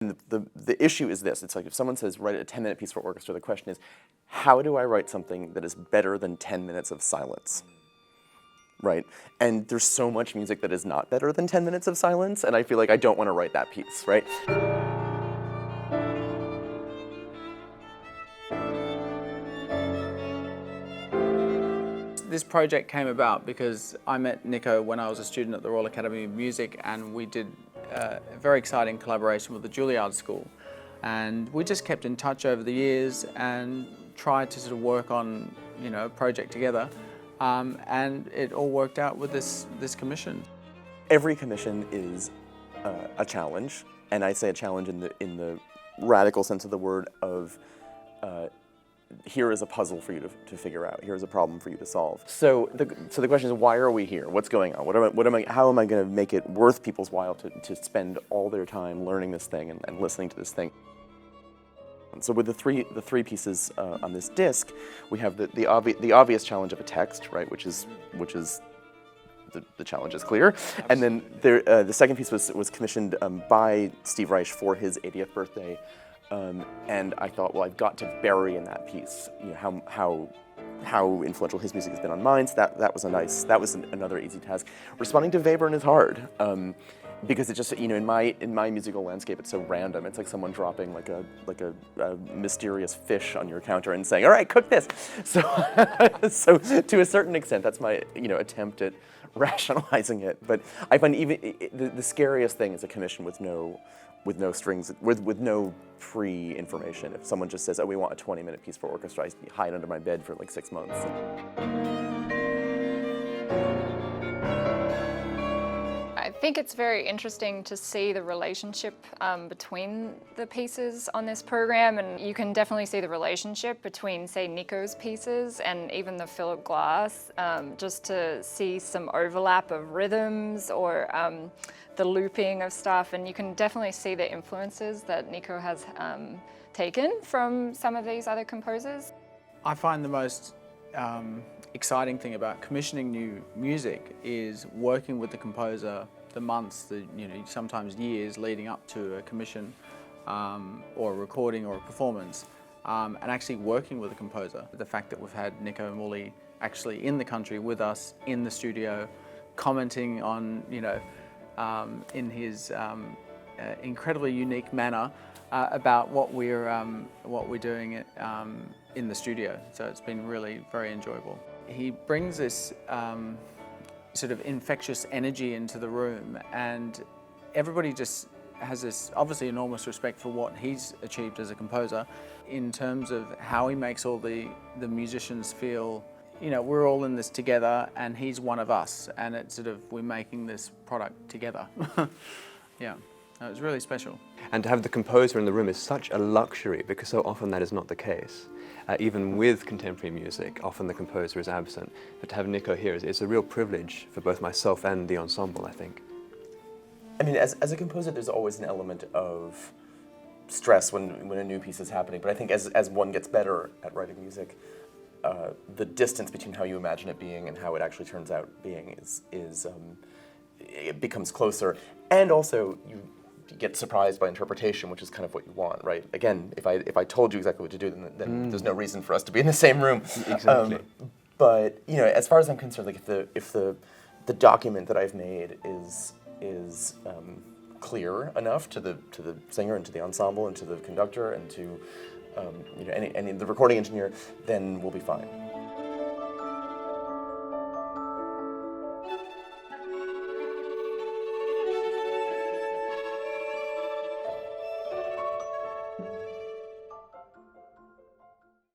And the issue is this. It's like if someone says, write a 10-minute piece for orchestra, the question is, how do I write something that is better than 10 minutes of silence? Right? And there's so much music that is not better than 10 minutes of silence, and I feel like I don't want to write that piece, right? This project came about because I met Nico when I was a student at the Royal Academy of Music, and we did a very exciting collaboration with the Juilliard School. And we just kept in touch over the years and tried to sort of work on, a project together. And it all worked out with this commission. Every commission is a challenge, and I say a challenge in the radical sense of the word of here is a puzzle for you to figure out. Here's a problem for you to solve. So the question is, why are we here? What's going on? How am I going to make it worth people's while to spend all their time learning this thing and listening to this thing? And so with the three pieces on this disc, we have the obvious challenge of a text, right, which is the challenge is clear. Absolutely. And then the second piece was commissioned by Steve Reich for his 80th birthday. And I thought, well, I've got to bury in that piece, how influential his music has been on mine. So that was another easy task. Responding to Webern is hard, because it just, in my musical landscape, it's so random. It's like someone dropping like a mysterious fish on your counter and saying, "All right, cook this." So, so to a certain extent, that's my attempt at rationalizing it. But I find even the scariest thing is a commission with no strings, with no pre-information. If someone just says, "Oh, we want a 20-minute piece for orchestra," I hide under my bed for like 6 months. I think it's very interesting to see the relationship between the pieces on this program, and you can definitely see the relationship between, say, Nico's pieces and even the Philip Glass, just to see some overlap of rhythms or the looping of stuff, and you can definitely see the influences that Nico has taken from some of these other composers. I find the most exciting thing about commissioning new music is working with the composer the months, sometimes years leading up to a commission or a recording or a performance, and actually working with the composer. The fact that we've had Nico Muhly actually in the country with us in the studio, commenting on, in his incredibly unique manner about what we're doing in the studio. So it's been really very enjoyable. He brings this sort of infectious energy into the room, and everybody just has this obviously enormous respect for what he's achieved as a composer in terms of how he makes all the musicians feel, we're all in this together and he's one of us, and it's sort of, we're making this product together. Yeah, it was really special. And to have the composer in the room is such a luxury, because so often that is not the case. Even with contemporary music, often the composer is absent. But to have Nico here is a real privilege for both myself and the ensemble, I think. I mean, as a composer, there's always an element of stress when a new piece is happening. But I think as one gets better at writing music, the distance between how you imagine it being and how it actually turns out being it becomes closer. And also, you get surprised by interpretation, which is kind of what you want, right? Again, if I told you exactly what to do, then there's no reason for us to be in the same room. Exactly. But as far as I'm concerned, like if the document that I've made is clear enough to the singer and to the ensemble and to the conductor and to and the recording engineer, then we'll be fine.